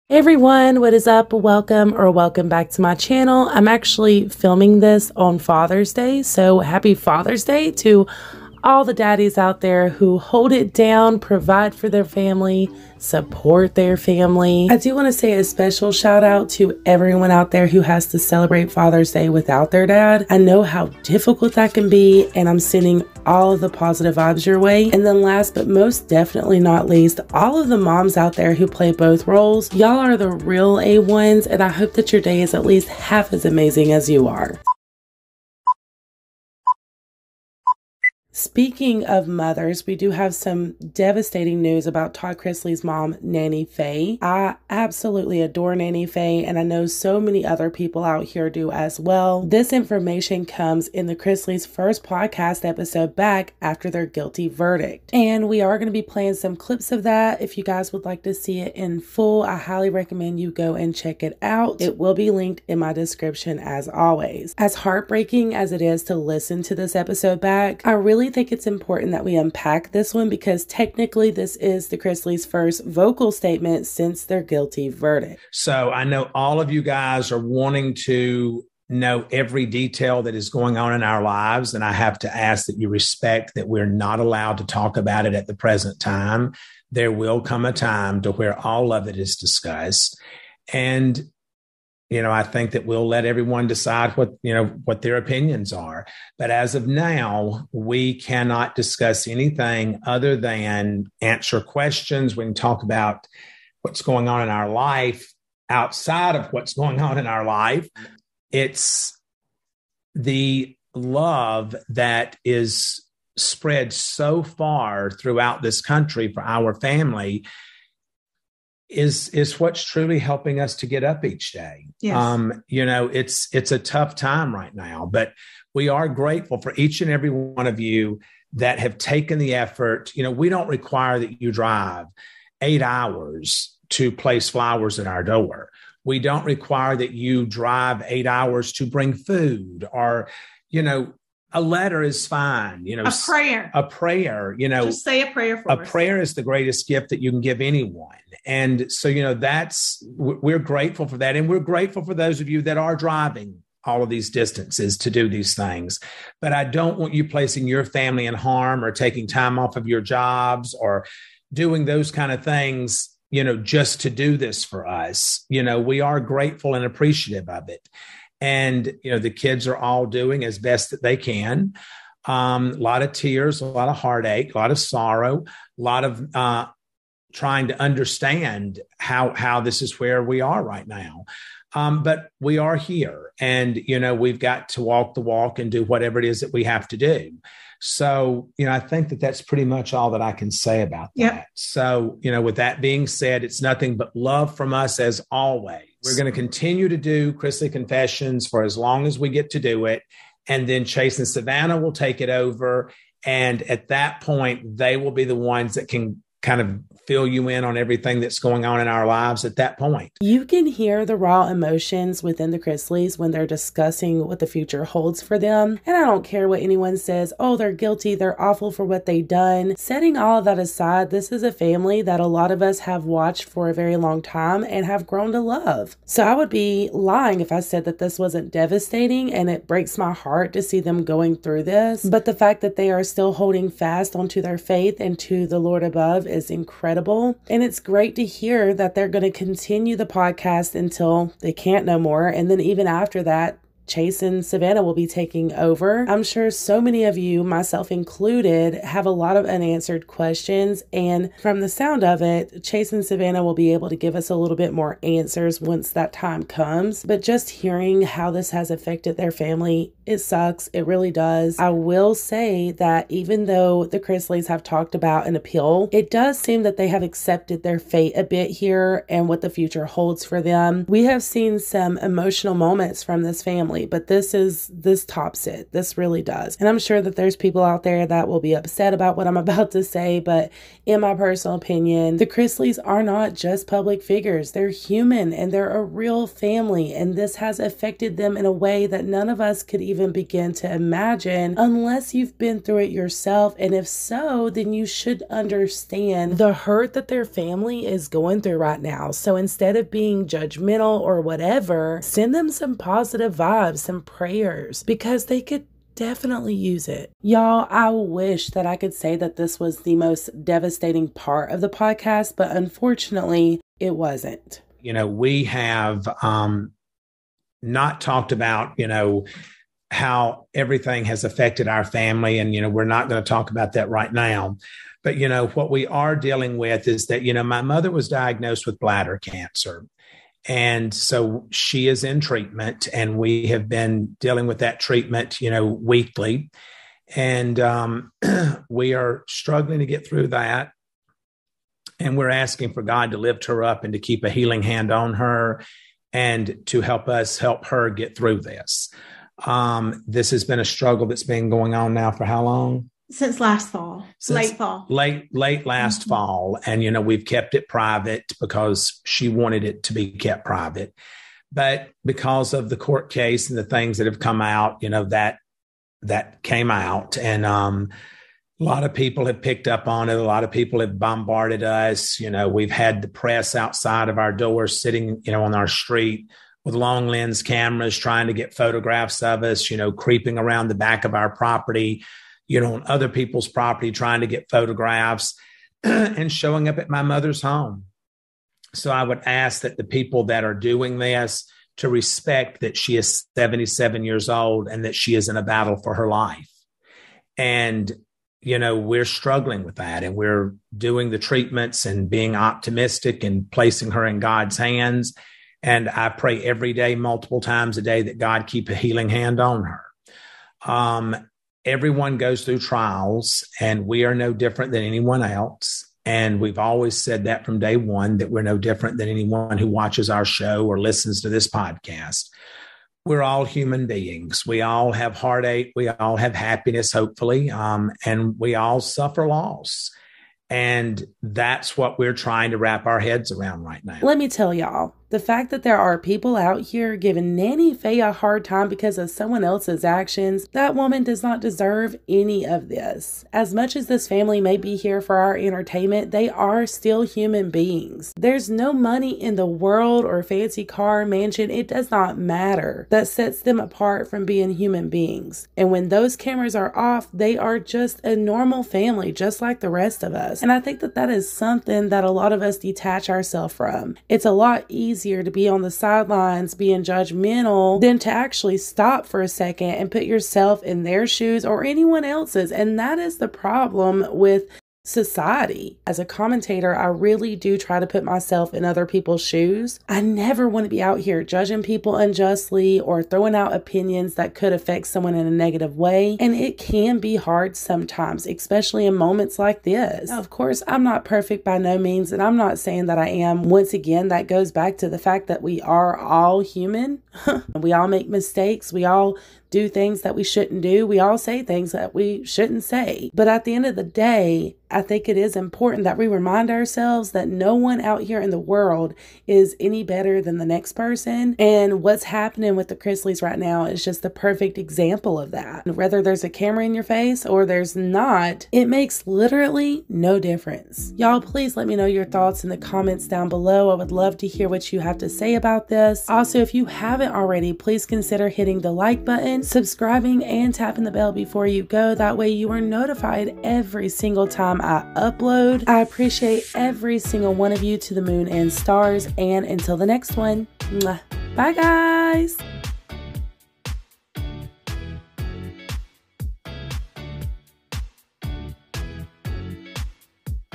Hey everyone, what is up? Welcome back to my channel. I'm actually filming this on Father's Day, so happy Father's Day to all the daddies out there who hold it down, provide for their family, support their family. I do want to say a special shout out to everyone out there who has to celebrate Father's Day without their dad. I know how difficult that can be, and I'm sending all of the positive vibes your way. And then last but most definitely not least, all of the moms out there who play both roles. Y'all are the real A1s, and I hope that your day is at least half as amazing as you are. Speaking of mothers, we do have some devastating news about Todd Chrisley's mom, Nanny Faye. I absolutely adore Nanny Faye, and I know so many other people out here do as well. This information comes in the Chrisley's first podcast episode back after their guilty verdict. And we are going to be playing some clips of that. If you guys would like to see it in full, I highly recommend you go and check it out. It will be linked in my description as always. As heartbreaking as it is to listen to this episode back, I really think it's important that we unpack this one because technically this is the Chrisley's first vocal statement since their guilty verdict. So I know all of you guys are wanting to know every detail that is going on in our lives, and I have to ask that you respect that we're not allowed to talk about it at the present time. There will come a time to where all of it is discussed, and I think that we'll let everyone decide what their opinions are. But as of now, we cannot discuss anything other than answer questions. We can talk about what's going on in our life outside of what's going on in our life. It's the love that is spread so far throughout this country for our family is what's truly helping us to get up each day. Yes. It's a tough time right now, but we are grateful for each and every one of you that have taken the effort. We don't require that you drive 8 hours to place flowers at our door. We don't require that you drive 8 hours to bring food or, a letter is fine. A prayer, just say a prayer for us. A prayer is the greatest gift that you can give anyone. And so, we're grateful for that. And we're grateful for those of you that are driving all of these distances to do these things. But I don't want you placing your family in harm or taking time off of your jobs or doing those kind of things, just to do this for us. We are grateful and appreciative of it. And, the kids are all doing as best that they can. A lot of tears, a lot of heartache, a lot of sorrow, a lot of trying to understand how this is where we are right now. But we are here and, we've got to walk the walk and do whatever it is that we have to do. So, I think that that's pretty much all that I can say about that. Yep. So, with that being said, it's nothing but love from us as always. We're going to continue to do Chrisley Confessions for as long as we get to do it. And then Chase and Savannah will take it over. And at that point, they will be the ones that can kind of fill you in on everything that's going on in our lives at that point. You can hear the raw emotions within the Chrisleys when they're discussing what the future holds for them. And I don't care what anyone says, oh, they're guilty, they're awful for what they've done. Setting all of that aside, this is a family that a lot of us have watched for a very long time and have grown to love. So I would be lying if I said that this wasn't devastating, and it breaks my heart to see them going through this. But the fact that they are still holding fast onto their faith and to the Lord above is incredible. And it's great to hear that they're going to continue the podcast until they can't no more. And then even after that, Chase and Savannah will be taking over. I'm sure so many of you, myself included, have a lot of unanswered questions. And from the sound of it, Chase and Savannah will be able to give us a little bit more answers once that time comes. But just hearing how this has affected their family, it sucks. It really does. I will say that even though the Chrisleys have talked about an appeal, it does seem that they have accepted their fate a bit here and what the future holds for them. We have seen some emotional moments from this family. family, but this tops it. This really does. And I'm sure that there's people out there that will be upset about what I'm about to say, but in my personal opinion, the Chrisleys are not just public figures. They're human and they're a real family, and this has affected them in a way that none of us could even begin to imagine unless you've been through it yourself. And if so, then you should understand the hurt that their family is going through right now. So instead of being judgmental or whatever, send them some positive vibes, some prayers, because they could definitely use it. Y'all, I wish that I could say that this was the most devastating part of the podcast, but unfortunately, it wasn't. We have not talked about, how everything has affected our family. And, we're not going to talk about that right now. But, what we are dealing with is that, my mother was diagnosed with bladder cancer. And so she is in treatment, and we have been dealing with that treatment, weekly. And we are struggling to get through that. And we're asking for God to lift her up and to keep a healing hand on her and to help us help her get through this. This has been a struggle that's been going on now for how long? Since last fall, late fall. Late last fall. And, we've kept it private because she wanted it to be kept private. But because of the court case and the things that have come out, that came out. And a lot of people have picked up on it. A lot of people have bombarded us. We've had the press outside of our doors sitting, on our street with long lens cameras trying to get photographs of us, creeping around the back of our property, on other people's property, trying to get photographs and showing up at my mother's home. So I would ask that the people that are doing this to respect that she is 77 years old and that she is in a battle for her life. And, we're struggling with that, and we're doing the treatments and being optimistic and placing her in God's hands. And I pray every day, multiple times a day, that God keep a healing hand on her. Everyone goes through trials, and we are no different than anyone else. And we've always said that from day one, that we're no different than anyone who watches our show or listens to this podcast. We're all human beings. We all have heartache. We all have happiness, hopefully, and we all suffer loss. And that's what we're trying to wrap our heads around right now. Let me tell y'all, the fact that there are people out here giving Nanny Faye a hard time because of someone else's actions, that woman does not deserve any of this. As much as this family may be here for our entertainment, they are still human beings. There's no money in the world or fancy car, mansion, it does not matter, that sets them apart from being human beings. And when those cameras are off, they are just a normal family, just like the rest of us. And I think that that is something that a lot of us detach ourselves from. It's a lot easier to be on the sidelines being judgmental than to actually stop for a second and put yourself in their shoes or anyone else's. And that is the problem with society. As a commentator, I really do try to put myself in other people's shoes. I never want to be out here judging people unjustly or throwing out opinions that could affect someone in a negative way. And it can be hard sometimes, especially in moments like this. Now, of course, I'm not perfect by no means, and I'm not saying that I am. Once again, that goes back to the fact that we are all human. We all make mistakes. We all do things that we shouldn't do. We all say things that we shouldn't say. But at the end of the day, I think it is important that we remind ourselves that no one out here in the world is any better than the next person. And what's happening with the Chrisleys right now is just the perfect example of that. Whether there's a camera in your face or there's not, it makes literally no difference. Y'all, please let me know your thoughts in the comments down below. I would love to hear what you have to say about this. Also, if you haven't already, please consider hitting the like button, subscribing, and tapping the bell before you go. That way you are notified every single time I upload. I appreciate every single one of you to the moon and stars. And until the next one, bye guys.